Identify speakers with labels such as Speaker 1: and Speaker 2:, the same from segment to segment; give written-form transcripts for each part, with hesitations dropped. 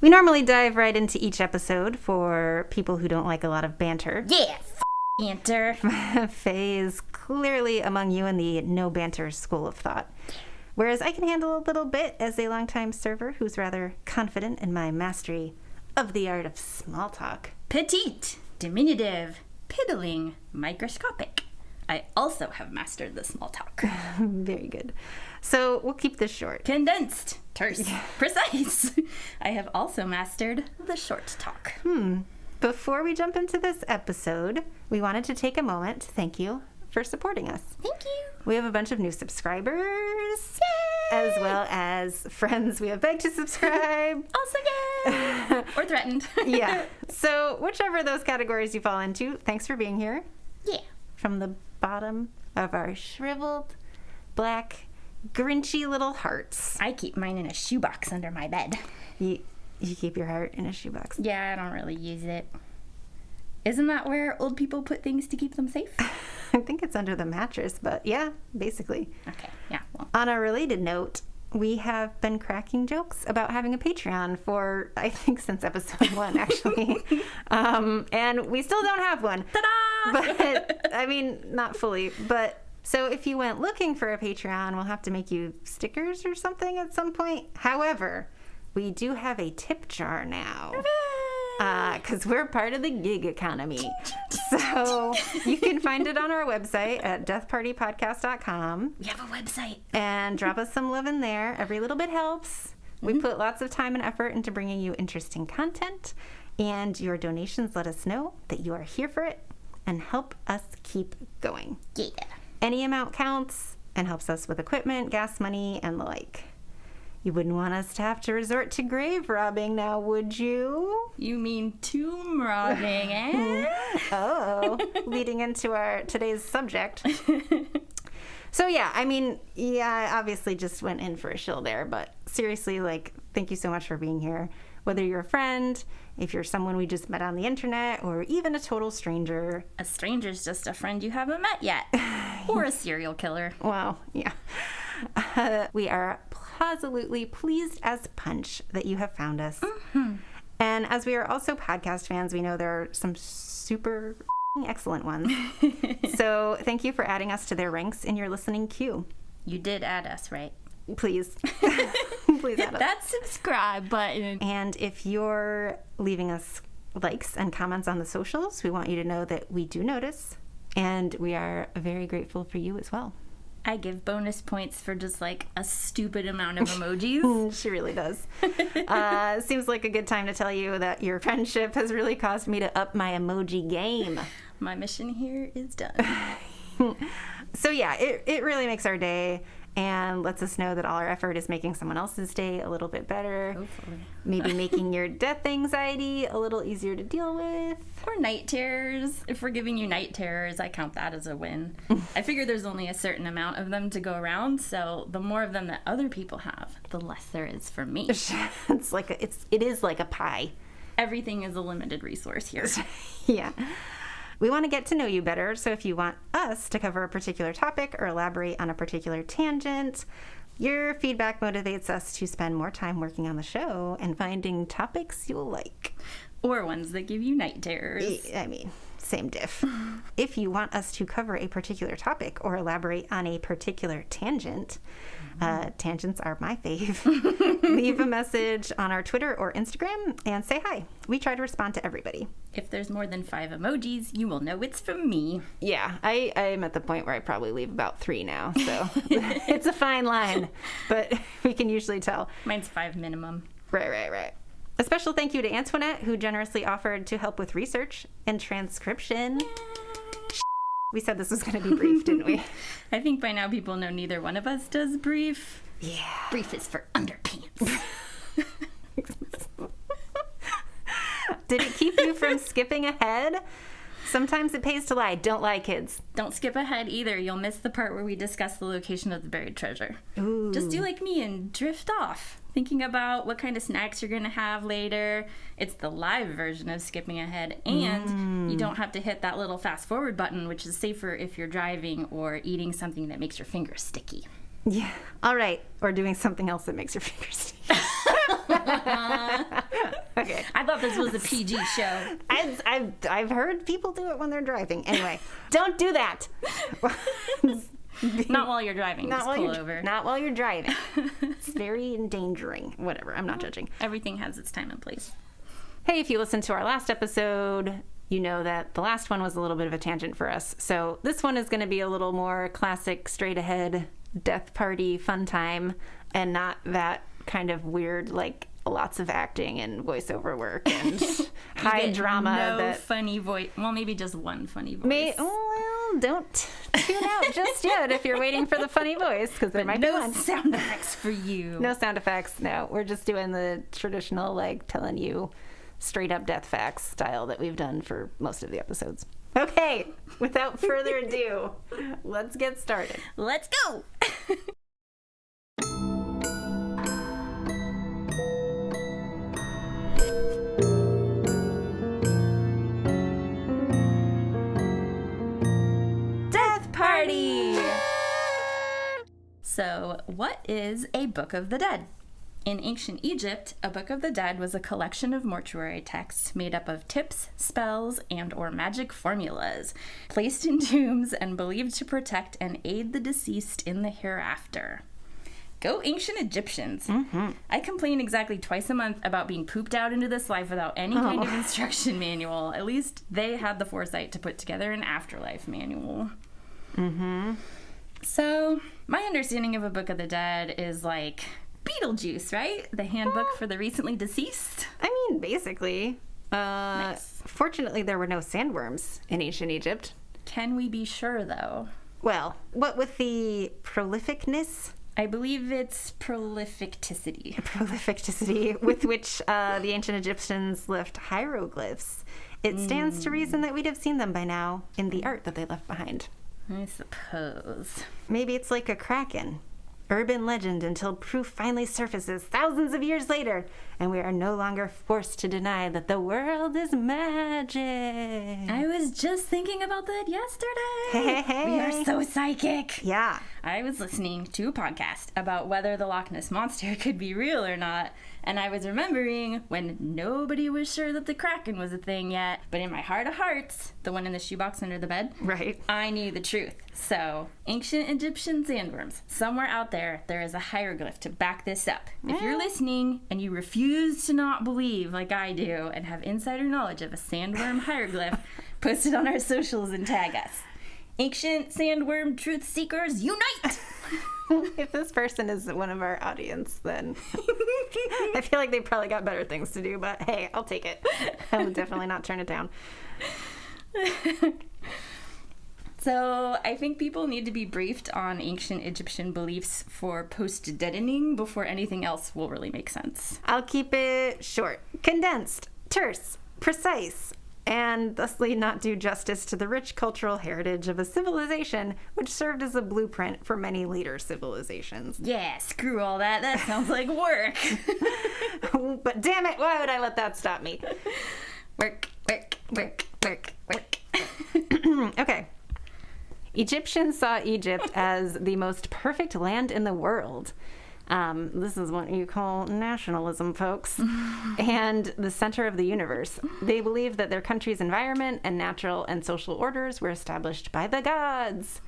Speaker 1: We normally dive right into each episode for people who don't like a lot of banter.
Speaker 2: Yeah, banter.
Speaker 1: Faye is clearly among you in the no banter school of thought. Whereas I can handle a little bit as a longtime server who's rather confident in my mastery of the art of small talk.
Speaker 2: Petite, diminutive, piddling, microscopic. I also have mastered the small talk.
Speaker 1: Very good. So we'll keep this short.
Speaker 2: Condensed, terse, precise. I have also mastered the short talk.
Speaker 1: Before we jump into this episode, we wanted to take a moment to thank you for supporting us.
Speaker 2: Thank you.
Speaker 1: We have a bunch of new subscribers, as well as friends we have begged to subscribe.
Speaker 2: Also gay. Or threatened.
Speaker 1: Yeah. So whichever of those categories you fall into, thanks for being here.
Speaker 2: Yeah.
Speaker 1: From the bottom of our shriveled, black, grinchy little hearts.
Speaker 2: I keep mine in a shoebox under my bed.
Speaker 1: You keep your heart in a shoebox?
Speaker 2: Yeah, I don't really use it. Isn't that where old people put things to keep them safe?
Speaker 1: I think it's under the mattress, but yeah, basically.
Speaker 2: Okay, yeah, well.
Speaker 1: On a related note, we have been cracking jokes about having a Patreon for, I think, since episode 1, actually. And we still don't have one.
Speaker 2: Ta-da!
Speaker 1: But, I mean, not fully. But, so if you went looking for a Patreon, we'll have to make you stickers or something at some point. However, we do have a tip jar now. Because we're part of the gig economy. So you can find it on our website at deathpartypodcast.com.
Speaker 2: We have a website.
Speaker 1: And drop us some love in there. Every little bit helps. We put lots of time and effort into bringing you interesting content. And your donations let us know that you are here for it and help us keep going.
Speaker 2: Yeah.
Speaker 1: Any amount counts and helps us with equipment, gas money, and the like. You wouldn't want us to have to resort to grave robbing now, would you?
Speaker 2: You mean tomb robbing, eh?
Speaker 1: Oh, leading into our today's subject. So yeah, I mean, I obviously just went in for a shill there, but seriously, like, thank you so much for being here. Whether you're a friend, if you're someone we just met on the internet, or even a total stranger.
Speaker 2: A stranger's just a friend you haven't met yet. Or a serial killer.
Speaker 1: Well, yeah. We are absolutely pleased as punch that you have found us. Mm-hmm. And as we are also podcast fans, we know there are some super excellent ones. So thank you for adding us to their ranks in your listening queue.
Speaker 2: You did add us, right?
Speaker 1: Please. Please
Speaker 2: Hit
Speaker 1: add us.
Speaker 2: that subscribe button.
Speaker 1: And if you're leaving us likes and comments on the socials, we want you to know that we do notice. And we are very grateful for you as well.
Speaker 2: I give bonus points for just like a stupid amount of emojis.
Speaker 1: She really does. Seems like a good time to tell you that your friendship has really caused me to up my emoji game.
Speaker 2: My mission here is done.
Speaker 1: So yeah, it really makes our day and lets us know that all our effort is making someone else's day a little bit better.
Speaker 2: Hopefully.
Speaker 1: Maybe making your death anxiety a little easier to deal with.
Speaker 2: Or night terrors. If we're giving you night terrors, I count that as a win. I figure there's only a certain amount of them to go around, so the more of them that other people have, the less there is for me.
Speaker 1: It is like a pie.
Speaker 2: Everything is a limited resource here.
Speaker 1: Yeah. We want to get to know you better, so if you want us to cover a particular topic or elaborate on a particular tangent, your feedback motivates us to spend more time working on the show and finding topics you'll like.
Speaker 2: Or ones that give you night terrors.
Speaker 1: I mean, same diff. If you want us to cover a particular topic or elaborate on a particular tangent, tangents are my fave. Leave a message on our Twitter or Instagram and say hi. We try to respond to everybody.
Speaker 2: If there's more than 5 emojis, you will know it's from me.
Speaker 1: Yeah, I'm at the point where I probably leave about 3 now, so it's a fine line, but we can usually tell.
Speaker 2: Mine's 5 minimum.
Speaker 1: Right. A special thank you to Antoinette, who generously offered to help with research and transcription. We said this was going to be brief, didn't we?
Speaker 2: I think by now people know neither one of us does brief.
Speaker 1: Yeah.
Speaker 2: Brief is for underpants.
Speaker 1: Did it keep you from skipping ahead? Sometimes it pays to lie. Don't lie, kids.
Speaker 2: Don't skip ahead either. You'll miss the part where we discuss the location of the buried treasure.
Speaker 1: Ooh.
Speaker 2: Just do like me and drift off, thinking about what kind of snacks you're going to have later. It's the live version of skipping ahead, and you don't have to hit that little fast forward button, which is safer if you're driving or eating something that makes your fingers sticky.
Speaker 1: Yeah. All right. Or doing something else that makes your fingers sticky. Okay.
Speaker 2: I thought this was a PG show.
Speaker 1: I've heard people do it when they're driving. Anyway, don't do that.
Speaker 2: Not while you're driving.
Speaker 1: Not
Speaker 2: Just
Speaker 1: while
Speaker 2: pull
Speaker 1: you're
Speaker 2: over.
Speaker 1: Not while you're driving. It's very endangering. Whatever. I'm not judging.
Speaker 2: Everything has its time and place.
Speaker 1: Hey, if you listened to our last episode, you know that the last one was a little bit of a tangent for us. So this one is going to be a little more classic, straight ahead, death party, fun time, and not that kind of weird, like, lots of acting and voiceover work and high drama.
Speaker 2: No funny voice. Well, maybe just one funny voice.
Speaker 1: Well, don't tune out just yet if you're waiting for the funny voice, because there might be
Speaker 2: no
Speaker 1: one.
Speaker 2: sound effects for you.
Speaker 1: No sound effects. No, we're just doing the traditional, like, telling you straight up death facts style that we've done for most of the episodes. Okay, without further ado, let's get started.
Speaker 2: Let's go. Death party. So, what is a Book of the Dead? In ancient Egypt, a Book of the Dead was a collection of mortuary texts made up of tips, spells, and or magic formulas, placed in tombs and believed to protect and aid the deceased in the hereafter. Go ancient Egyptians. Mm-hmm. I complain exactly twice a month about being pooped out into this life without any kind of instruction manual. At least they had the foresight to put together an afterlife manual. Mm-hmm. So, my understanding of a Book of the Dead is like Beetlejuice, right? The handbook for the recently deceased.
Speaker 1: I mean, basically. Nice. Fortunately, there were no sandworms in ancient Egypt.
Speaker 2: Can we be sure, though?
Speaker 1: Well, what with the prolificness?
Speaker 2: I believe it's prolificticity.
Speaker 1: Prolificticity with which the ancient Egyptians left hieroglyphs. It stands to reason that we'd have seen them by now in the art that they left behind.
Speaker 2: I suppose.
Speaker 1: Maybe it's like a kraken. Urban legend until proof finally surfaces thousands of years later, and we are no longer forced to deny that the world is magic.
Speaker 2: I was just thinking about that yesterday.
Speaker 1: Hey.
Speaker 2: We are so psychic.
Speaker 1: Yeah.
Speaker 2: I was listening to a podcast about whether the Loch Ness Monster could be real or not, and I was remembering when nobody was sure that the Kraken was a thing yet, but in my heart of hearts, the one in the shoebox under the bed,
Speaker 1: right,
Speaker 2: I knew the truth. So, ancient Egyptian sandworms. Somewhere out there is a hieroglyph to back this up. If you're listening and you refuse to not believe like I do and have insider knowledge of a sandworm hieroglyph, post it on our socials and tag us. Ancient sandworm truth seekers, unite!
Speaker 1: If this person is one of our audience, then I feel like they probably got better things to do, but hey, I'll take it. I would definitely not turn it down.
Speaker 2: So I think people need to be briefed on ancient Egyptian beliefs for post-deadening before anything else will really make sense.
Speaker 1: I'll keep it short, condensed, terse, precise, and thusly not do justice to the rich cultural heritage of a civilization which served as a blueprint for many later civilizations.
Speaker 2: Yeah, screw all that. That sounds like work.
Speaker 1: But damn it, why would I let that stop me?
Speaker 2: Work.
Speaker 1: Okay. Egyptians saw Egypt as the most perfect land in the world. This is what you call nationalism, folks. And the center of the universe. They believed that their country's environment and natural and social orders were established by the gods.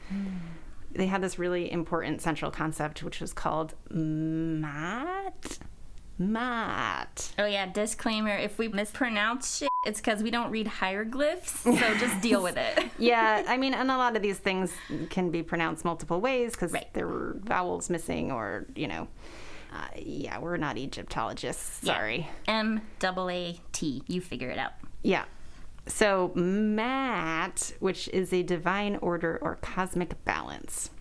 Speaker 1: They had this really important central concept, which was called Maat.
Speaker 2: Oh yeah, disclaimer, if we mispronounce shit, it's because we don't read hieroglyphs, so just deal with it.
Speaker 1: Yeah, I mean, and a lot of these things can be pronounced multiple ways because there were vowels missing or, yeah, we're not Egyptologists. Sorry.
Speaker 2: Yeah. M-A-A-T. You figure it out.
Speaker 1: Yeah. So Maat, which is a divine order or cosmic balance.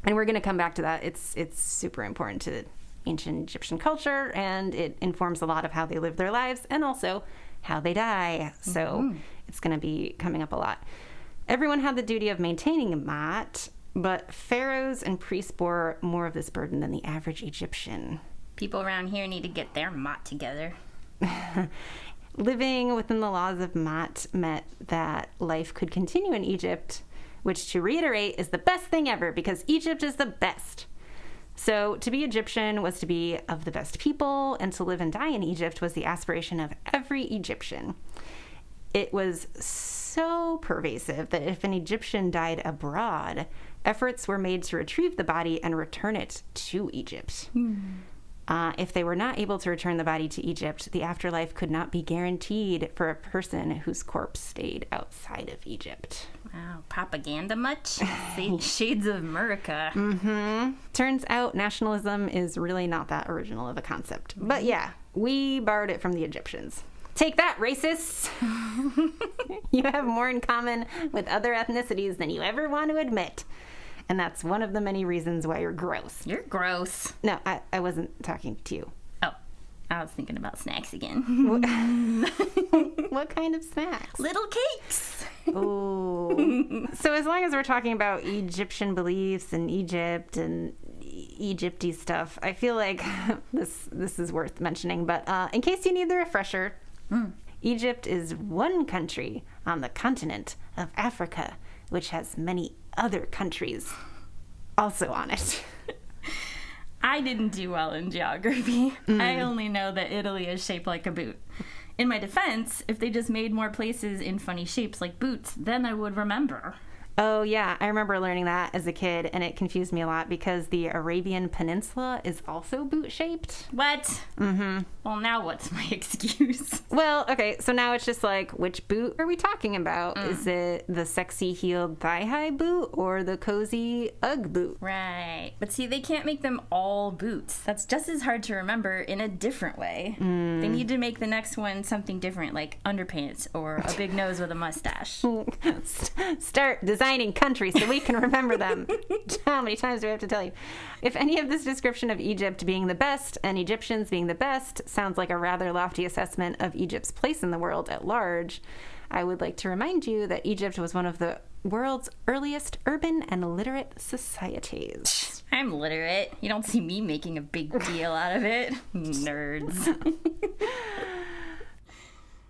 Speaker 1: And we're going to come back to that. It's super important to ancient Egyptian culture, and it informs a lot of how they live their lives and also how they die. So it's going to be coming up a lot. Everyone had the duty of maintaining Maat, but pharaohs and priests bore more of this burden than the average Egyptian.
Speaker 2: People around here need to get their Maat together.
Speaker 1: Living within the laws of Maat meant that life could continue in Egypt, which, to reiterate, is the best thing ever because Egypt is the best. So to be Egyptian was to be of the best people, and to live and die in Egypt was the aspiration of every Egyptian. It was so pervasive that if an Egyptian died abroad, efforts were made to retrieve the body and return it to Egypt. If they were not able to return the body to Egypt, the afterlife could not be guaranteed for a person whose corpse stayed outside of Egypt.
Speaker 2: Wow, propaganda much? Shades of America.
Speaker 1: Turns out nationalism is really not that original of a concept. But yeah, we borrowed it from the Egyptians. Take that, racists! You have more in common with other ethnicities than you ever want to admit. And that's one of the many reasons why you're gross.
Speaker 2: You're gross.
Speaker 1: No, I wasn't talking to you.
Speaker 2: Oh, I was thinking about snacks again.
Speaker 1: What kind of snacks?
Speaker 2: Little cakes.
Speaker 1: Oh. So as long as we're talking about Egyptian beliefs and Egypt and Egypty stuff, I feel like this is worth mentioning. But in case you need the refresher, Egypt is one country on the continent of Africa, which has many other countries also on it.
Speaker 2: I didn't do well in geography. I only know that Italy is shaped like a boot. In my defense, if they just made more places in funny shapes like boots, then I would remember.
Speaker 1: Oh, yeah. I remember learning that as a kid, and it confused me a lot because the Arabian Peninsula is also boot-shaped.
Speaker 2: What? Well, now what's my excuse?
Speaker 1: Well, okay, so now it's just like, which boot are we talking about? Is it the sexy heeled thigh-high boot or the cozy Ugg boot?
Speaker 2: Right. But see, they can't make them all boots. That's just as hard to remember in a different way. They need to make the next one something different, like underpants or a big nose with a mustache.
Speaker 1: Start designing countries so we can remember them. How many times do we have to tell you? If any of this description of Egypt being the best and Egyptians being the best sounds like a rather lofty assessment of Egypt's place in the world at large, I would like to remind you that Egypt was one of the world's earliest urban and literate societies.
Speaker 2: I'm literate. You don't see me making a big deal out of it. Nerds.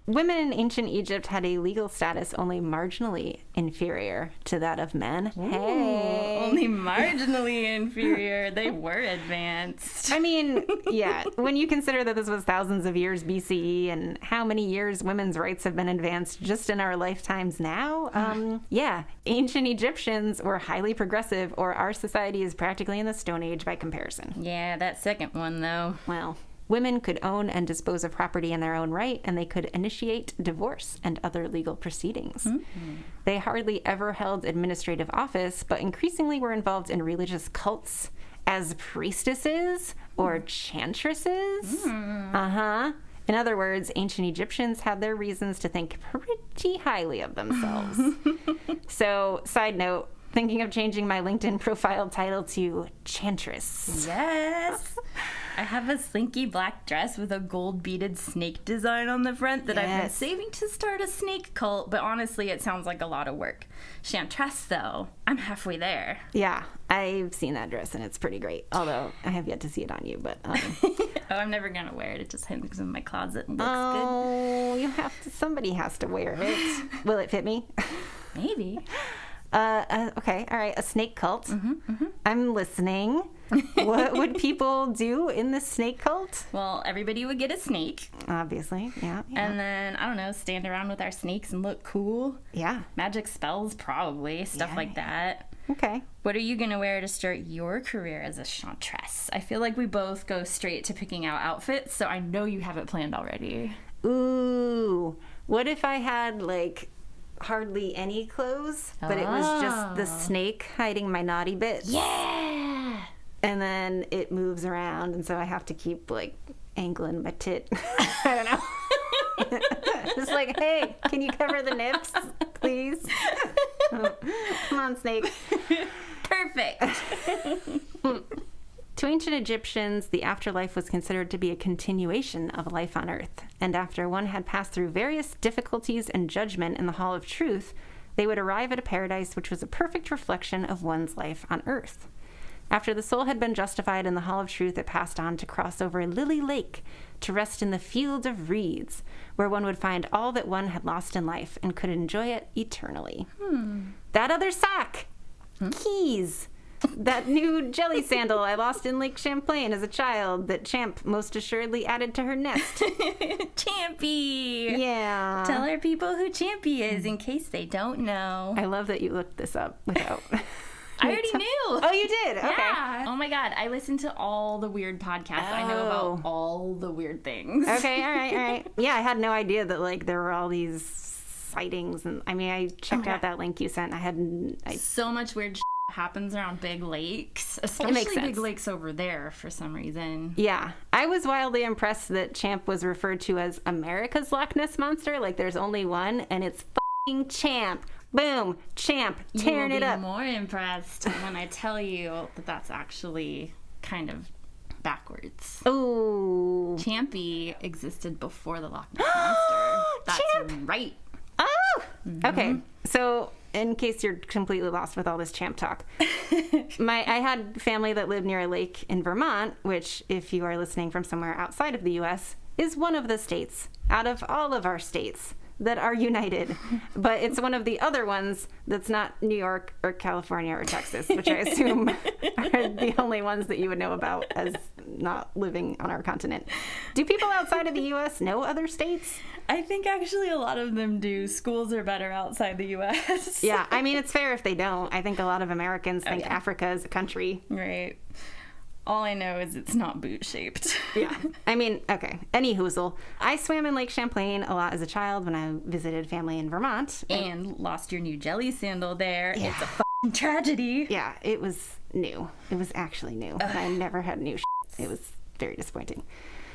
Speaker 1: Women in ancient Egypt had a legal status only marginally inferior to that of men.
Speaker 2: Ooh,
Speaker 1: hey.
Speaker 2: Only marginally inferior. They were advanced.
Speaker 1: I mean, yeah, when you consider that this was thousands of years BCE and how many years women's rights have been advanced just in our lifetimes now, yeah, ancient Egyptians were highly progressive, or our society is practically in the Stone Age by comparison.
Speaker 2: Yeah, that second one, though.
Speaker 1: Well, women could own and dispose of property in their own right, and they could initiate divorce and other legal proceedings. They hardly ever held administrative office, but increasingly were involved in religious cults as priestesses or chantresses. In other words, ancient Egyptians had their reasons to think pretty highly of themselves. So, side note, thinking of changing my LinkedIn profile title to Chantress.
Speaker 2: Yes! I have a slinky black dress with a gold beaded snake design on the front that I've been saving to start a snake cult, but honestly, it sounds like a lot of work. Chantress, though, I'm halfway there.
Speaker 1: Yeah, I've seen that dress and it's pretty great, although I have yet to see it on you, but...
Speaker 2: Oh, I'm never gonna wear it. It just hangs in my closet and looks good.
Speaker 1: Oh, you have to, somebody has to wear it. Will it fit me?
Speaker 2: Maybe.
Speaker 1: Okay, all right, a snake cult. I'm listening. What would people do in the snake cult?
Speaker 2: Well, everybody would get a snake.
Speaker 1: Obviously, yeah.
Speaker 2: And then, I don't know, stand around with our snakes and look cool.
Speaker 1: Yeah.
Speaker 2: Magic spells, probably. Stuff like that.
Speaker 1: Okay.
Speaker 2: What are you going to wear to start your career as a chantress? I feel like we both go straight to picking out outfits, so I know you have it planned already.
Speaker 1: Ooh. What if I had, like, hardly any clothes, but it was just the snake hiding my naughty bits?
Speaker 2: Yeah!
Speaker 1: And then it moves around, and so I have to keep, like, angling my tit. I don't know. Just like, hey, can you cover the nips, please? Come on, snake.
Speaker 2: Perfect.
Speaker 1: To ancient Egyptians, the afterlife was considered to be a continuation of life on earth, and after one had passed through various difficulties and judgment in the Hall of Truth, they would arrive at a paradise which was a perfect reflection of one's life on earth. After the soul had been justified in the Hall of Truth, it passed on to cross over Lily Lake to rest in the Field of Reeds, where one would find all that one had lost in life and could enjoy it eternally. That other sock! Keys! That new jelly sandal I lost in Lake Champlain as a child that Champ most assuredly added to her nest.
Speaker 2: Champy!
Speaker 1: Yeah.
Speaker 2: Tell our people who Champy is in case they don't know.
Speaker 1: I love that you looked this up without...
Speaker 2: I already knew.
Speaker 1: Oh, you did? Okay.
Speaker 2: Yeah. Oh my God. I listen to all the weird podcasts. I know about all the weird things.
Speaker 1: Okay, all right. Yeah, I had no idea that, like, there were all these sightings. And I mean, I checked out that link you sent.
Speaker 2: So much weird happens around big lakes,
Speaker 1: It
Speaker 2: especially
Speaker 1: makes sense.
Speaker 2: big lakes over there for some reason.
Speaker 1: Yeah. I was wildly impressed that Champ was referred to as America's Loch Ness Monster. Like, there's only one, and it's f***ing Champ. Boom, Champ, tearing it up.
Speaker 2: You will be more impressed when I tell you that that's actually kind of backwards.
Speaker 1: Ooh.
Speaker 2: Champy existed before the Loch Ness Monster. That's
Speaker 1: Champ!
Speaker 2: right.
Speaker 1: Oh! Okay, so in case you're completely lost with all this Champ talk, I had family that lived near a lake in Vermont, which, if you are listening from somewhere outside of the U.S., is one of the states out of all of our states that are united, but it's one of the other ones that's not New York or California or Texas, which I assume are the only ones that you would know about as not living on our continent. Do people outside of the U.S. know other states?
Speaker 2: I think actually a lot of them do. Schools are better outside the U.S.
Speaker 1: Yeah, I mean, it's fair if they don't. I think a lot of Americans think Africa is a country.
Speaker 2: Right. All I know is it's not boot-shaped.
Speaker 1: Yeah. I mean, okay. Any hoozle. I swam in Lake Champlain a lot as a child when I visited family in Vermont.
Speaker 2: And lost your new jelly sandal there.
Speaker 1: Yeah.
Speaker 2: It's a f***ing tragedy.
Speaker 1: Yeah, it was new. It was actually new. I never had new It was very disappointing.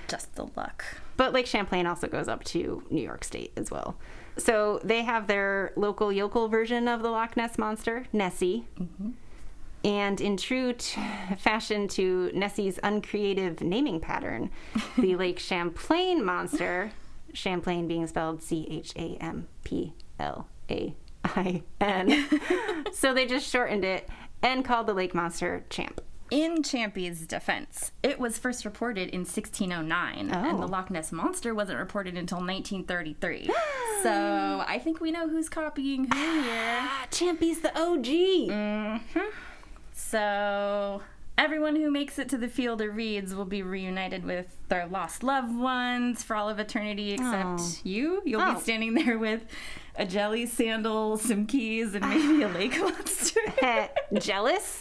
Speaker 2: Just the luck.
Speaker 1: But Lake Champlain also goes up to New York State as well. So they have their local yokel version of the Loch Ness Monster, Nessie. Mm-hmm. And in true fashion to Nessie's uncreative naming pattern, the Lake Champlain Monster, Champlain being spelled Champlain, so they just shortened it and called the lake monster Champ.
Speaker 2: In Champy's defense, it was first reported in 1609, and the Loch Ness Monster wasn't reported until 1933. So I think we know who's copying who here.
Speaker 1: Champy's the OG.
Speaker 2: Mm-hmm. So everyone who makes it to the Field of Reeds will be reunited with their lost loved ones for all of eternity, except you. You'll be standing there with a jelly sandal, some keys, and maybe a lake monster.
Speaker 1: Jealous?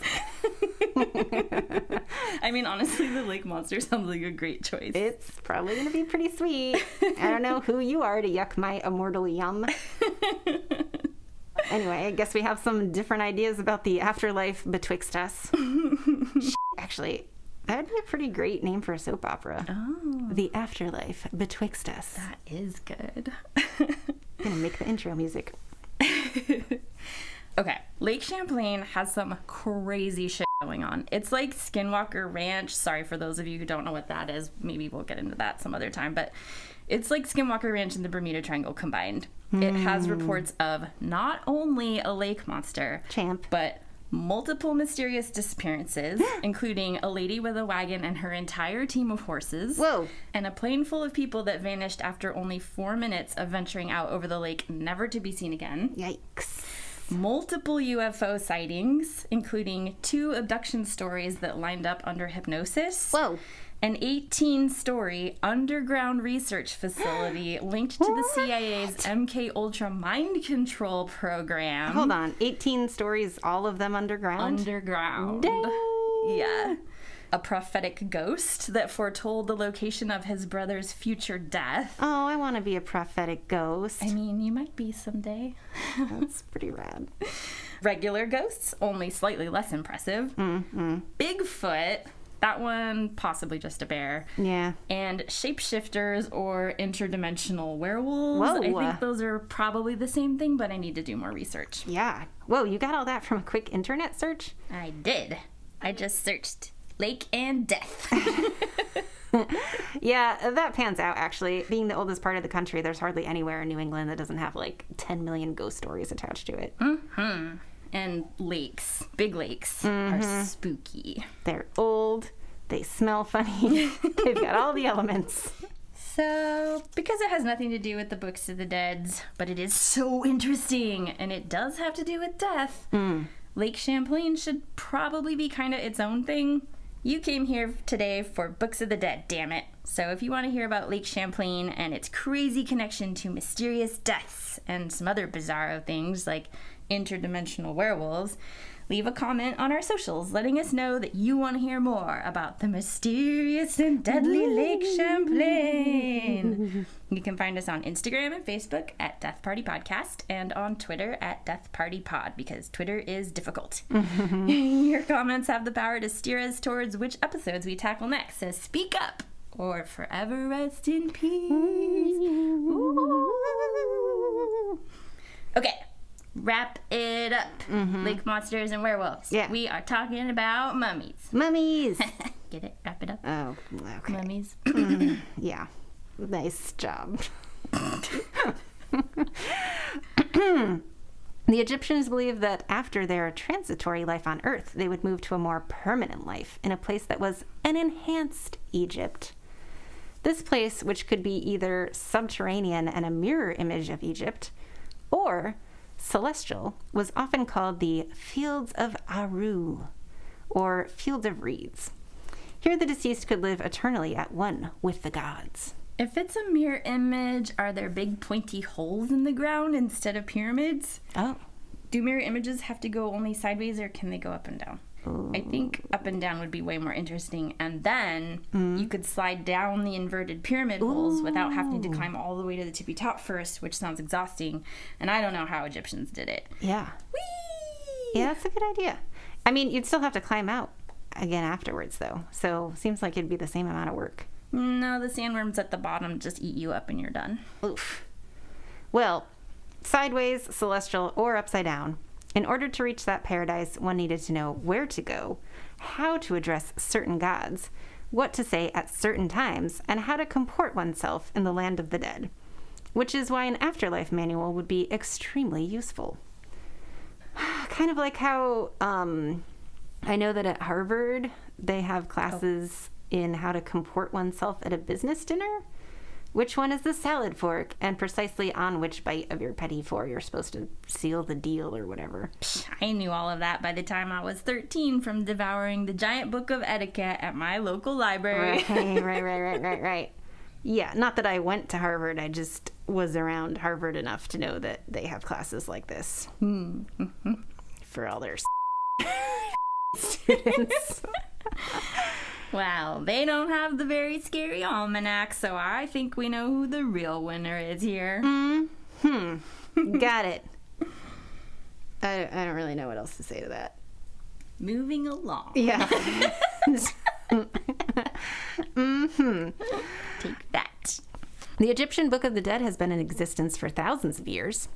Speaker 2: I mean, honestly, the lake monster sounds like a great choice.
Speaker 1: It's probably going to be pretty sweet. I don't know who you are to yuck my immortal yum. Anyway, I guess we have some different ideas about the afterlife betwixt us. Actually, that would be a pretty great name for a soap opera.
Speaker 2: Oh.
Speaker 1: The Afterlife Betwixt Us.
Speaker 2: That is good.
Speaker 1: I'm going to make the intro music.
Speaker 2: Okay, Lake Champlain has some crazy shit going on. It's like Skinwalker Ranch. Sorry for those of you who don't know what that is. Maybe we'll get into that some other time. But it's like Skinwalker Ranch and the Bermuda Triangle combined. It has reports of not only a lake monster,
Speaker 1: Champ,
Speaker 2: but multiple mysterious disappearances, including a lady with a wagon and her entire team of horses.
Speaker 1: Whoa.
Speaker 2: And a plane full of people that vanished after only 4 minutes of venturing out over the lake, never to be seen again.
Speaker 1: Yikes.
Speaker 2: Multiple UFO sightings, including 2 abduction stories that lined up under hypnosis.
Speaker 1: Whoa.
Speaker 2: An 18-story underground research facility linked to the CIA's MK Ultra mind control program.
Speaker 1: Hold on. 18 stories, all of them underground?
Speaker 2: Underground.
Speaker 1: Dang.
Speaker 2: Yeah. A prophetic ghost that foretold the location of his brother's future death.
Speaker 1: Oh, I want to be a prophetic ghost.
Speaker 2: I mean, you might be someday.
Speaker 1: That's pretty rad.
Speaker 2: Regular ghosts, only slightly less impressive.
Speaker 1: Mm-hmm.
Speaker 2: Bigfoot, that one possibly just a bear.
Speaker 1: Yeah.
Speaker 2: And shapeshifters or interdimensional werewolves.
Speaker 1: Whoa.
Speaker 2: I think those are probably the same thing, but I need to do more research.
Speaker 1: Yeah. Whoa, you got all that from a quick internet search?
Speaker 2: I did. I just searched lake and death.
Speaker 1: Yeah, that pans out, actually. Being the oldest part of the country, there's hardly anywhere in New England that doesn't have, like, 10 million ghost stories attached to it.
Speaker 2: Mm-hmm. And lakes, big lakes, are spooky.
Speaker 1: They're old. They smell funny. They've got all the elements.
Speaker 2: So, because it has nothing to do with the Books of the Dead, but it is so interesting, and it does have to do with death, Lake Champlain should probably be kind of its own thing. You came here today for Books of the Dead, damn it. So if you want to hear about Lake Champlain and its crazy connection to mysterious deaths and some other bizarro things like interdimensional werewolves, leave a comment on our socials letting us know that you want to hear more about the mysterious and deadly Lake Champlain. You can find us on Instagram and Facebook at Death Party Podcast and on Twitter at Death Party Pod because Twitter is difficult. Your comments have the power to steer us towards which episodes we tackle next, so speak up or forever rest in peace. Ooh. Okay. Wrap it up. Lake monsters and werewolves.
Speaker 1: Yeah.
Speaker 2: We are talking about mummies.
Speaker 1: Mummies.
Speaker 2: Get it? Wrap it up.
Speaker 1: Oh, okay.
Speaker 2: Mummies.
Speaker 1: Yeah. Nice job. The Egyptians believed that after their transitory life on Earth, they would move to a more permanent life in a place that was an enhanced Egypt. This place, which could be either subterranean and a mirror image of Egypt, or celestial, was often called the Fields of Aru, or Fields of Reeds. Here the deceased could live eternally at one with the gods.
Speaker 2: If it's a mirror image, are there big pointy holes in the ground instead of pyramids?
Speaker 1: Oh.
Speaker 2: Do mirror images have to go only sideways or can they go up and down?
Speaker 1: Ooh.
Speaker 2: I think up and down would be way more interesting. And then you could slide down the inverted pyramid holes without having to climb all the way to the tippy top first, which sounds exhausting. And I don't know how Egyptians did it.
Speaker 1: Yeah.
Speaker 2: Whee!
Speaker 1: Yeah, that's a good idea. I mean, you'd still have to climb out again afterwards, though. So seems like it'd be the same amount of work.
Speaker 2: No, the sandworms at the bottom just eat you up and you're done.
Speaker 1: Oof. Well, sideways, celestial, or upside down. In order to reach that paradise, one needed to know where to go, how to address certain gods, what to say at certain times, and how to comport oneself in the land of the dead, which is why an afterlife manual would be extremely useful. Kind of like how I know that at Harvard they have classes in how to comport oneself at a business dinner. Which one is the salad fork, and precisely on which bite of your petit four you're supposed to seal the deal or whatever.
Speaker 2: I knew all of that by the time I was 13 from devouring the giant book of etiquette at my local library.
Speaker 1: Right. Yeah, not that I went to Harvard, I just was around Harvard enough to know that they have classes like this. For all their students.
Speaker 2: Well, they don't have the very scary almanac, so I think we know who the real winner is here.
Speaker 1: Got it. I don't really know what else to say to that.
Speaker 2: Moving along.
Speaker 1: Yeah.
Speaker 2: Take that.
Speaker 1: The Egyptian Book of the Dead has been in existence for thousands of years.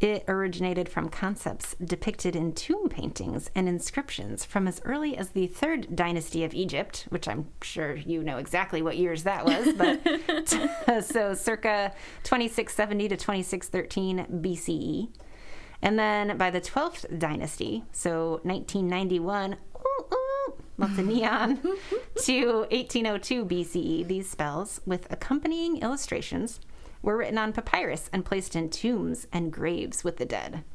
Speaker 1: It originated from concepts depicted in tomb paintings and inscriptions from as early as the 3rd dynasty of Egypt, which I'm sure you know exactly what years that was, but so circa 2670 to 2613 BCE. And then by the 12th dynasty, so 1991, lots of neon, to 1802 BCE, these spells, with accompanying illustrations, were written on papyrus and placed in tombs and graves with the dead.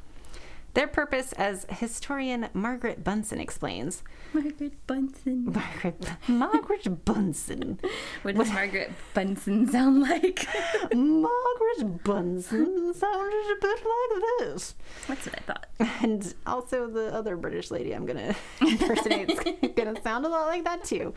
Speaker 1: Their purpose, as historian Margaret Bunsen explains...
Speaker 2: Margaret Bunsen.
Speaker 1: Margaret Bunsen.
Speaker 2: What does Margaret Bunsen sound like?
Speaker 1: Margaret Bunsen sounded a bit like this.
Speaker 2: That's what I thought.
Speaker 1: And also the other British lady I'm going to impersonate is going to sound a lot like that too.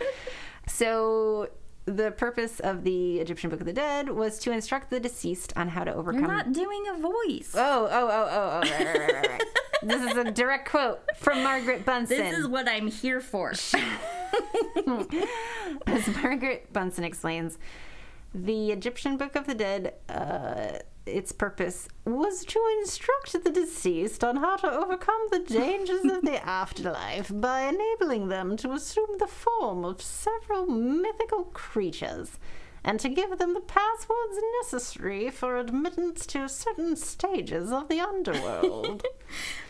Speaker 1: So... the purpose of the Egyptian Book of the Dead was to instruct the deceased on how to overcome...
Speaker 2: You're not doing a voice.
Speaker 1: Oh, right. This is a direct quote from Margaret Bunsen.
Speaker 2: This is what I'm here for.
Speaker 1: As Margaret Bunsen explains, the Egyptian Book of the Dead, its purpose was to instruct the deceased on how to overcome the dangers of the afterlife by enabling them to assume the form of several mythical creatures and to give them the passwords necessary for admittance to certain stages of the underworld.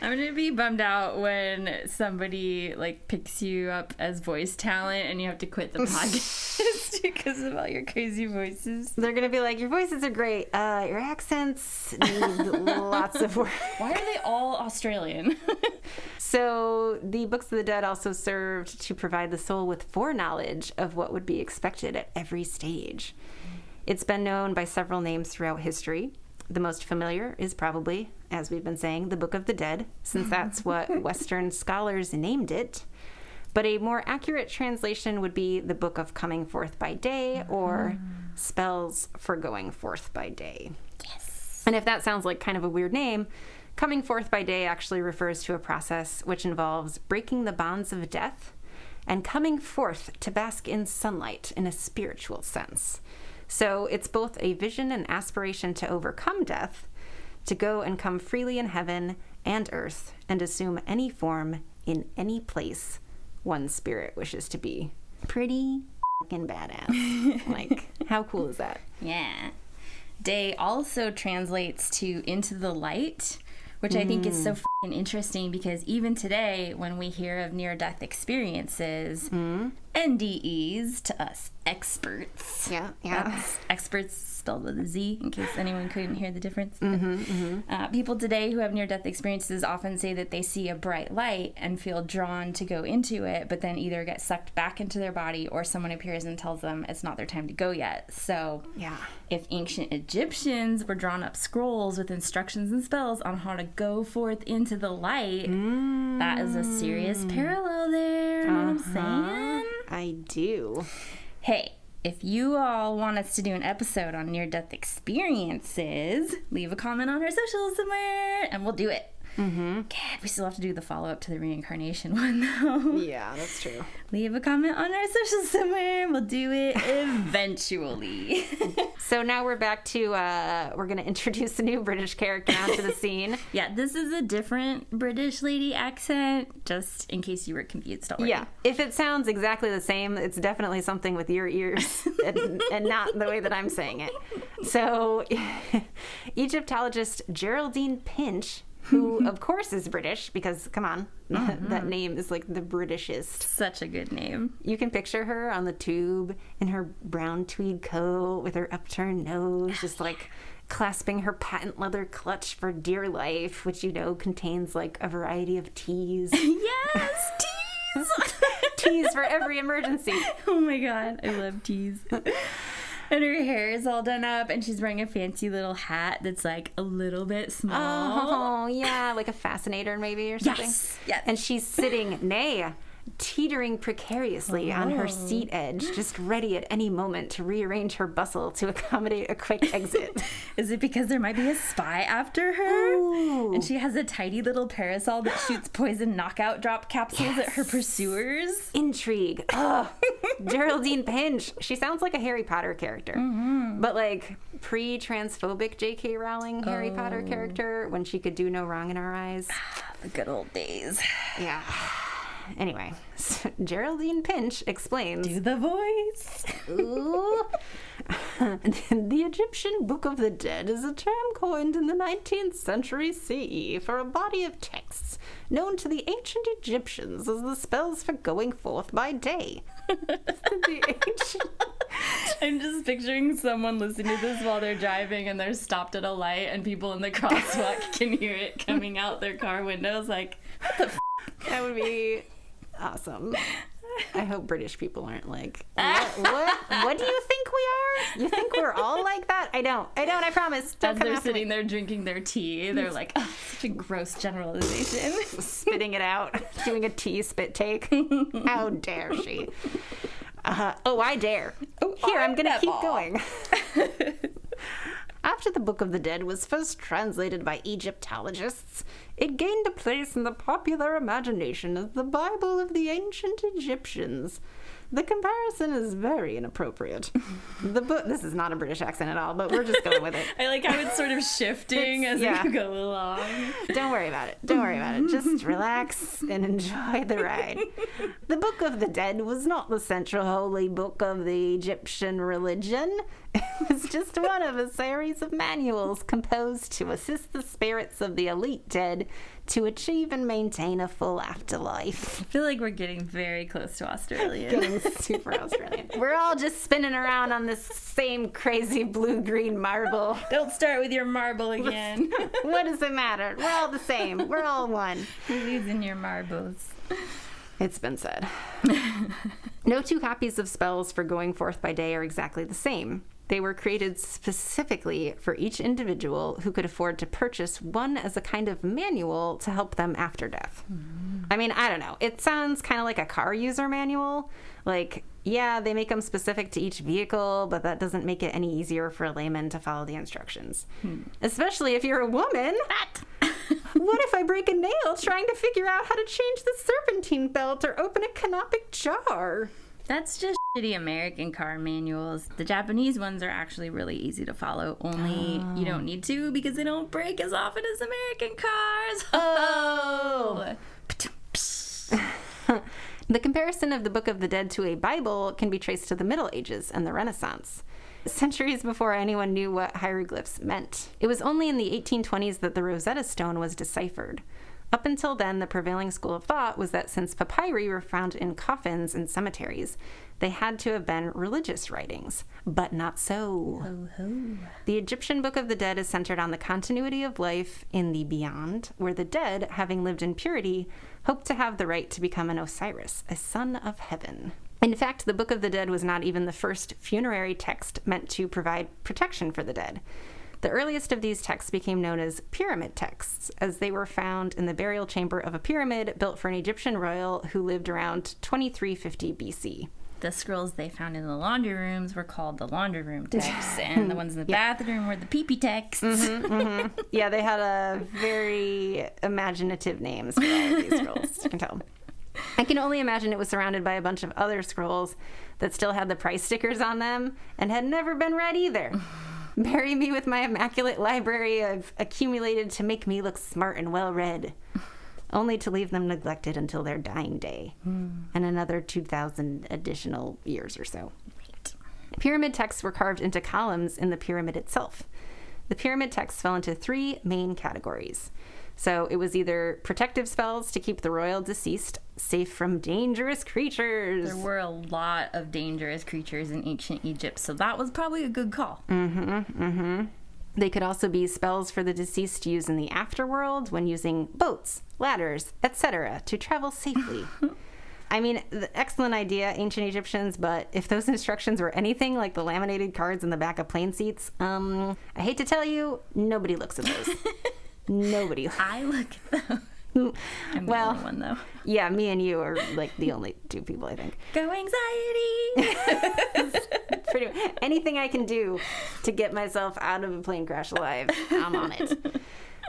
Speaker 2: I'm gonna be bummed out when somebody picks you up as voice talent and you have to quit the podcast because of all your crazy voices.
Speaker 1: They're gonna be like, your voices are great, your accents need lots of work.
Speaker 2: Why are they all Australian?
Speaker 1: So the books of the dead also served to provide the soul with foreknowledge of what would be expected at every stage. It's been known by several names throughout history. The most familiar is probably, as we've been saying, the Book of the Dead, since that's what Western scholars named it. But a more accurate translation would be the Book of Coming Forth by Day, or Spells for Going Forth by Day.
Speaker 2: Yes.
Speaker 1: And if that sounds like kind of a weird name, Coming Forth by Day actually refers to a process which involves breaking the bonds of death and coming forth to bask in sunlight in a spiritual sense. So it's both a vision and aspiration to overcome death, to go and come freely in heaven and earth and assume any form in any place one spirit wishes to be. Pretty fucking badass. Like, how cool is that?
Speaker 2: Yeah. Day also translates to into the light, which I think is so fucking interesting because even today, when we hear of near-death experiences, NDEs, to us experts.
Speaker 1: Yeah.
Speaker 2: That's experts spelled with a Z, in case anyone couldn't hear the difference. People today who have near-death experiences often say that they see a bright light and feel drawn to go into it, but then either get sucked back into their body or someone appears and tells them it's not their time to go yet. So if ancient Egyptians were drawn up scrolls with instructions and spells on how to go forth into the light, that is a serious parallel there. You know what I'm saying?
Speaker 1: I do.
Speaker 2: Hey, if you all want us to do an episode on near-death experiences, leave a comment on our socials somewhere, and we'll do it. God, we still have to do the follow-up to the reincarnation one, though.
Speaker 1: Yeah, that's true.
Speaker 2: Leave a comment on our socials somewhere, and we'll do it eventually.
Speaker 1: So now we're back to, we're going to introduce a new British character onto the scene.
Speaker 2: Yeah, this is a different British lady accent, just in case you were confused already.
Speaker 1: Yeah, if it sounds exactly the same, it's definitely something with your ears and not the way that I'm saying it. So Egyptologist Geraldine Pinch, who of course is British, because come on, that name is like the Britishest.
Speaker 2: Such a good name.
Speaker 1: You can picture her on the tube in her brown tweed coat with her upturned nose, just like clasping her patent leather clutch for dear life, which you know contains like a variety of teas.
Speaker 2: Yes, teas!
Speaker 1: Teas for every emergency.
Speaker 2: Oh my god, I love teas. And her hair is all done up, and she's wearing a fancy little hat that's like a little bit small.
Speaker 1: Oh, yeah, like a fascinator maybe or something.
Speaker 2: Yes.
Speaker 1: And she's sitting, teetering precariously on her seat edge, just ready at any moment to rearrange her bustle to accommodate a quick exit.
Speaker 2: Is it because there might be a spy after her?
Speaker 1: Ooh.
Speaker 2: And she has a tiny little parasol that shoots poison knockout drop capsules at her pursuers?
Speaker 1: Intrigue. Oh, Geraldine Pinch. She sounds like a Harry Potter character. But like pre-transphobic J.K. Rowling Harry Potter character when she could do no wrong in our eyes.
Speaker 2: The good old days.
Speaker 1: Yeah. Anyway, so Geraldine Pinch explains.
Speaker 2: Do the voice.
Speaker 1: Ooh. The Egyptian Book of the Dead is a term coined in the 19th century CE for a body of texts known to the ancient Egyptians as the spells for going forth by day.
Speaker 2: I'm just picturing someone listening to this while they're driving and they're stopped at a light and people in the crosswalk can hear it coming out their car windows like, what the f***?
Speaker 1: That would be awesome. I hope British people aren't like, what do you think we are? You think we're all like that? I don't, I promise. Don't
Speaker 2: As
Speaker 1: come
Speaker 2: they're
Speaker 1: after me.
Speaker 2: sitting there drinking their tea, they're like, oh, such a gross generalization.
Speaker 1: Spitting it out, doing a tea spit take. How dare she? I dare. Here, I'm going to keep going. After the Book of the Dead was first translated by Egyptologists, it gained a place in the popular imagination as the Bible of the ancient Egyptians. The comparison is very inappropriate. The book, this is not a British accent at all, but we're just going with it.
Speaker 2: I like how it's sort of shifting as you go along.
Speaker 1: Don't worry about it. Don't worry about it. Just relax and enjoy the ride. The Book of the Dead was not the central holy book of the Egyptian religion. It was just one of a series of manuals composed to assist the spirits of the elite dead to achieve and maintain a full afterlife.
Speaker 2: I feel like we're getting very close to Australia.
Speaker 1: Getting Super Australian. We're all just spinning around on this same crazy blue-green marble.
Speaker 2: Don't start with your marble again.
Speaker 1: What does it matter? We're all the same. We're all one.
Speaker 2: You're using your marbles.
Speaker 1: It's been said. No two copies of spells for going forth by day are exactly the same. They were created specifically for each individual who could afford to purchase one as a kind of manual to help them after death. I mean, I don't know. It sounds kind of like a car user manual. Like, yeah, they make them specific to each vehicle, but that doesn't make it any easier for a layman to follow the instructions. Especially if you're a woman. What if I break a nail trying to figure out how to change the serpentine belt or open a canopic jar?
Speaker 2: That's just shitty American car manuals. The Japanese ones are actually really easy to follow, only you don't need to because they don't break as often as American cars.
Speaker 1: Oh! The comparison of the Book of the Dead to a Bible can be traced to the Middle Ages and the Renaissance, centuries before anyone knew what hieroglyphs meant. It was only in the 1820s that the Rosetta Stone was deciphered. Up until then, the prevailing school of thought was that since papyri were found in coffins and cemeteries, they had to have been religious writings. But not so. The Egyptian Book of the Dead is centered on the continuity of life in the beyond, where the dead, having lived in purity, hoped to have the right to become an Osiris, a son of heaven. In fact, the Book of the Dead was not even the first funerary text meant to provide protection for the dead. The earliest of these texts became known as pyramid texts, as they were found in the burial chamber of a pyramid built for an Egyptian royal who lived around 2350 BC.
Speaker 2: The scrolls they found in the laundry rooms were called the laundry room texts, and the ones in the bathroom were the pee-pee texts.
Speaker 1: Yeah, they had a very imaginative names for all of these scrolls, you can tell. I can only imagine it was surrounded by a bunch of other scrolls that still had the price stickers on them and had never been read either. Bury me with my immaculate library I've accumulated to make me look smart and well-read, only to leave them neglected until their dying day, and another 2,000 additional years or so.
Speaker 2: Right.
Speaker 1: Pyramid texts were carved into columns in the pyramid itself. The pyramid texts fell into three main categories. So it was either protective spells to keep the royal deceased safe from dangerous creatures.
Speaker 2: There were a lot of dangerous creatures in ancient Egypt, so that was probably a good call.
Speaker 1: They could also be spells for the deceased to use in the afterworld when using boats, ladders, etc. to travel safely. I mean, excellent idea, ancient Egyptians, but if those instructions were anything like the laminated cards in the back of plane seats, I hate to tell you, nobody looks at those. Nobody.
Speaker 2: I look at them. I'm the only one, though.
Speaker 1: Yeah, me and you are like the only two people, I think.
Speaker 2: Go anxiety!
Speaker 1: Pretty much. Anything I can do to get myself out of a plane crash alive, I'm on it.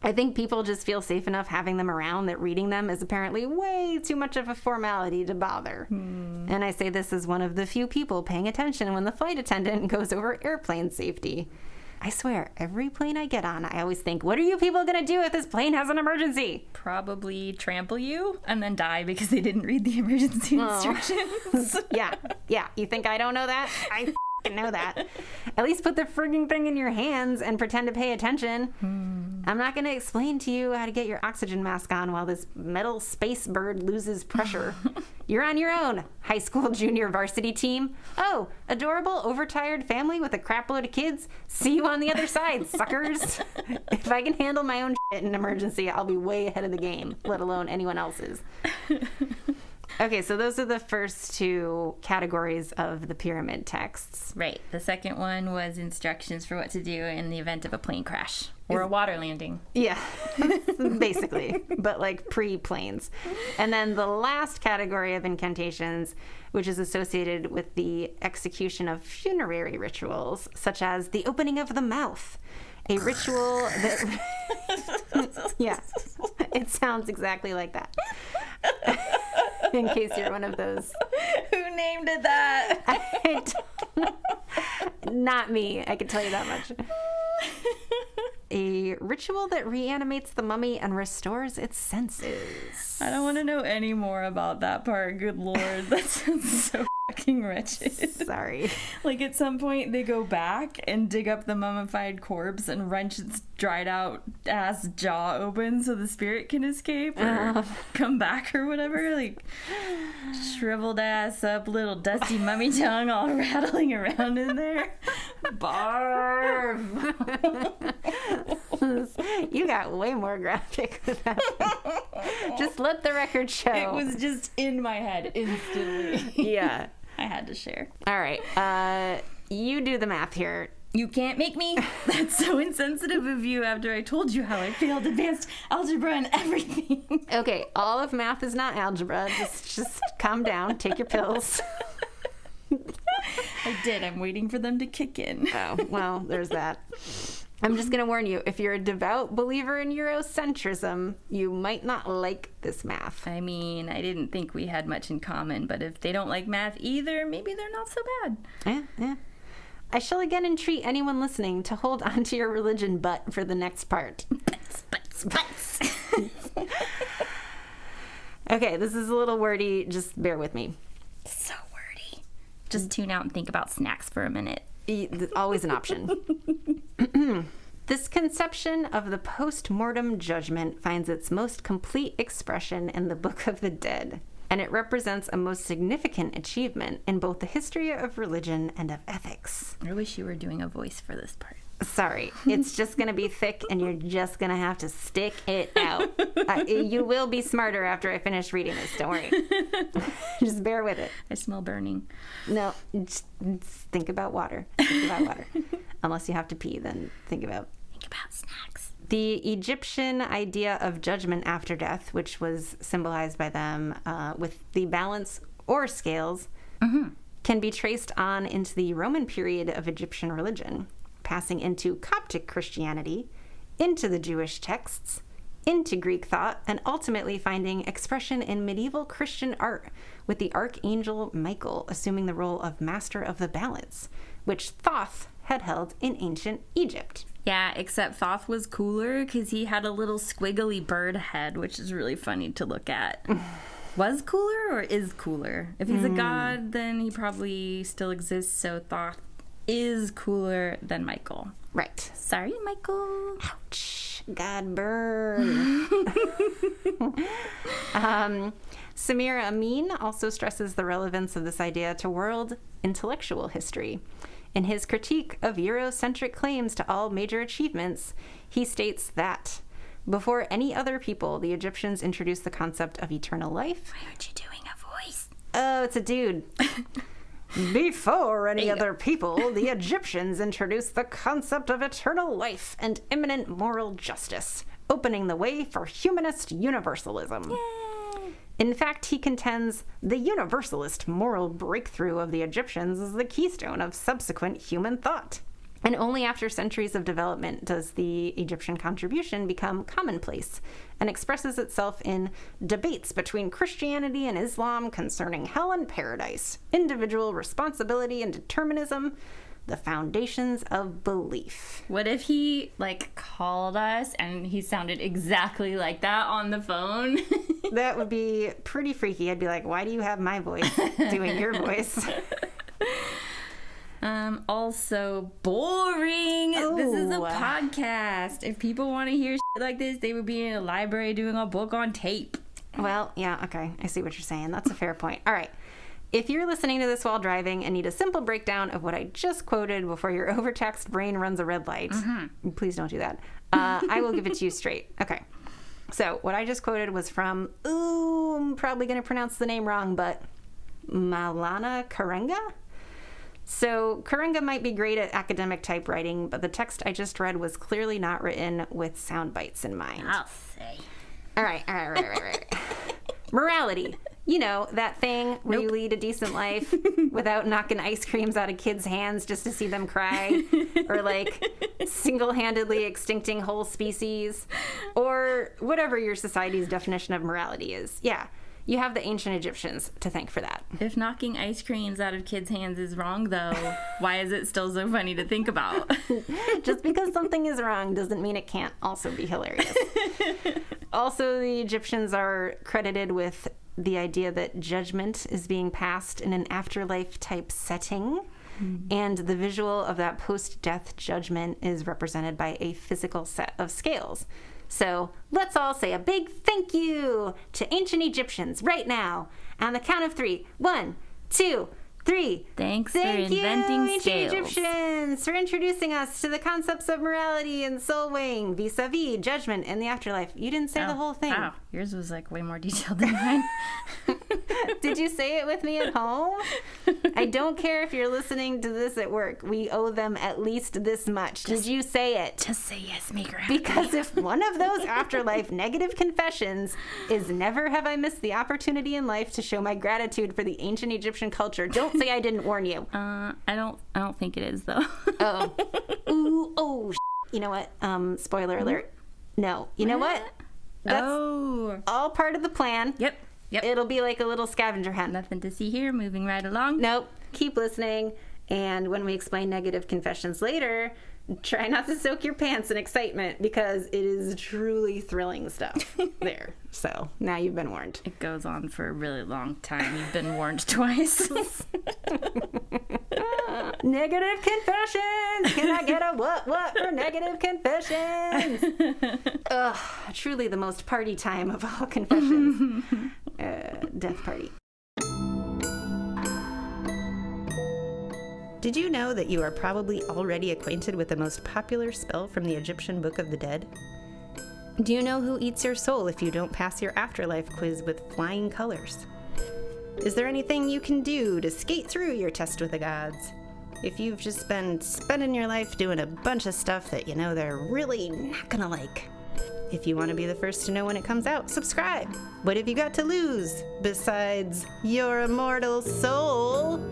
Speaker 1: I think people just feel safe enough having them around that reading them is apparently way too much of a formality to bother. And I say this as one of the few people paying attention when the flight attendant goes over airplane safety. I swear, every plane I get on, I always think, what are you people going to do if this plane has an emergency?
Speaker 2: Probably trample you and then die because they didn't read the emergency instructions.
Speaker 1: Yeah. You think I don't know that? I f***ing know that. At least put the frigging thing in your hands and pretend to pay attention. I'm not going to explain to you how to get your oxygen mask on while this metal space bird loses pressure. You're on your own, high school junior varsity team. Oh, adorable, overtired family with a crap load of kids. See you on the other side, suckers. If I can handle my own shit in an emergency, I'll be way ahead of the game, let alone anyone else's. Okay, so those are the first two categories of the pyramid texts.
Speaker 2: Right. The second one was instructions for what to do in the event of a plane crash or a water landing.
Speaker 1: Yeah, basically, but like pre-planes. And then the last category of incantations, which is associated with the execution of funerary rituals, such as the opening of the mouth, a ritual that... Yeah, it sounds exactly like that. In case you're one of those.
Speaker 2: Who named it that?
Speaker 1: Not me, I can tell you that much. A ritual that reanimates the mummy and restores its senses.
Speaker 2: I don't want to know any more about that part. Good lord, that sounds so fucking wretched.
Speaker 1: Sorry.
Speaker 2: Like, at some point, they go back and dig up the mummified corpse and wrench its dried out ass jaw open so the spirit can escape or come back or whatever. Like, shriveled ass up, little dusty mummy tongue all rattling around in there. Barf!
Speaker 1: You got way more graphic with that. Just let the record show.
Speaker 2: It was just in my head instantly.
Speaker 1: Yeah.
Speaker 2: I had to share.
Speaker 1: All right. You do the math here.
Speaker 2: You can't make me. That's so insensitive of you after I told you how I failed advanced algebra and everything.
Speaker 1: Okay, all of math is not algebra. Just calm down. Take your pills.
Speaker 2: I did. I'm waiting for them to kick in.
Speaker 1: Oh, well, there's that. I'm just going to warn you, if you're a devout believer in Eurocentrism, you might not like this math.
Speaker 2: I mean, I didn't think we had much in common, but if they don't like math either, maybe they're not so bad.
Speaker 1: Yeah. I shall again entreat anyone listening to hold on to your religion butt for the next part.
Speaker 2: Butts.
Speaker 1: Okay, this is a little wordy. Just bear with me.
Speaker 2: So wordy. Just tune out and think about snacks for a minute.
Speaker 1: Always an option. This conception of the post-mortem judgment finds its most complete expression in the Book of the Dead, and it represents a most significant achievement in both the history of religion and of ethics.
Speaker 2: I wish you were doing a voice for this part.
Speaker 1: Sorry, it's just going to be thick, and you're just going to have to stick it out. You will be smarter after I finish reading this, don't worry. Just bear with it.
Speaker 2: I smell burning.
Speaker 1: No, just think about water. Think about water. Unless you have to pee, then think about
Speaker 2: Snacks.
Speaker 1: the Egyptian idea of judgment after death, which was symbolized by them with the balance or scales, can be traced on into the Roman period of Egyptian religion, passing into Coptic Christianity, into the Jewish texts, into Greek thought, and ultimately finding expression in medieval Christian art, with the archangel Michael assuming the role of master of the balance, which Thoth had held in ancient Egypt.
Speaker 2: Yeah, except Thoth was cooler because he had a little squiggly bird head, which is really funny to look at. Was cooler or is cooler? If he's a god, then he probably still exists, so Thoth is cooler than Michael.
Speaker 1: Right.
Speaker 2: Sorry, Michael.
Speaker 1: Ouch. God burn. Samir Amin also stresses the relevance of this idea to world intellectual history. In his critique of Eurocentric claims to all major achievements, he states that before any other people, the Egyptians introduced the concept of eternal life.
Speaker 2: Why aren't you doing a voice?
Speaker 1: Oh, it's a dude. Before any other people, the Egyptians introduced the concept of eternal life and imminent moral justice, opening the way for humanist universalism.
Speaker 2: Yay.
Speaker 1: In fact, he contends the universalist moral breakthrough of the Egyptians is the keystone of subsequent human thought. And only after centuries of development does the Egyptian contribution become commonplace and expresses itself in debates between Christianity and Islam concerning hell and paradise, individual responsibility and determinism, the foundations of belief.
Speaker 2: What if he, called us and he sounded exactly like that on the phone?
Speaker 1: That would be pretty freaky. I'd be like, why do you have my voice doing your voice?
Speaker 2: Also boring. This is a podcast. If people want to hear shit like this, they would be in a library doing a book on tape.
Speaker 1: Well, yeah, okay. I see what you're saying. That's a fair point. All right. If you're listening to this while driving and need a simple breakdown of what I just quoted before your overtaxed brain runs a red light, please don't do that. I will give it to you straight. Okay. So what I just quoted was from, I'm probably going to pronounce the name wrong, but Maulana Karenga? So Karenga might be great at academic typewriting, but the text I just read was clearly not written with sound bites in mind.
Speaker 2: I'll say.
Speaker 1: All right. Morality. You know, that thing where you lead a decent life without knocking ice creams out of kids' hands just to see them cry, or single-handedly extincting whole species, or whatever your society's definition of morality is. Yeah. You have the ancient Egyptians to thank for that.
Speaker 2: If knocking ice creams out of kids' hands is wrong, though, why is it still so funny to think about?
Speaker 1: Just because something is wrong doesn't mean it can't also be hilarious. Also, the Egyptians are credited with the idea that judgment is being passed in an afterlife type setting. And the visual of that post-death judgment is represented by a physical set of scales. So let's all say a big thank you to ancient Egyptians right now. On the count of 3. 1, 2, 3.
Speaker 2: Thanks
Speaker 1: Thank
Speaker 2: for
Speaker 1: you,
Speaker 2: inventing
Speaker 1: ancient
Speaker 2: scales.
Speaker 1: Egyptians, for introducing us to the concepts of morality and soul weighing, vis-a-vis judgment and the afterlife. You didn't say the whole thing.
Speaker 2: Wow, yours was like way more detailed than mine.
Speaker 1: Did you say it with me at home? I don't care if you're listening to this at work. We owe them at least this much. Did you say it?
Speaker 2: Just say yes, make her happy.
Speaker 1: Because if one of those afterlife negative confessions is never have I missed the opportunity in life to show my gratitude for the ancient Egyptian culture, don't say I didn't warn you.
Speaker 2: I don't think it is though.
Speaker 1: Oh. Ooh, oh, you know what? Spoiler alert. No. You know what? That's all part of the plan.
Speaker 2: Yep.
Speaker 1: It'll be like a little scavenger hunt.
Speaker 2: Nothing to see here. Moving right along.
Speaker 1: Nope. Keep listening. And when we explain negative confessions later, try not to soak your pants in excitement because it is truly thrilling stuff there. So now you've been warned.
Speaker 2: It goes on for a really long time. You've been warned twice.
Speaker 1: Negative confessions. Can I get a what for negative confessions? Ugh, truly the most party time of all confessions. Death party. Did you know that you are probably already acquainted with the most popular spell from the Egyptian Book of the Dead? Do you know who eats your soul if you don't pass your afterlife quiz with flying colors? Is there anything you can do to skate through your test with the gods? If you've just been spending your life doing a bunch of stuff that you know they're really not gonna like. If you want to be the first to know when it comes out, subscribe. What have you got to lose besides your immortal soul?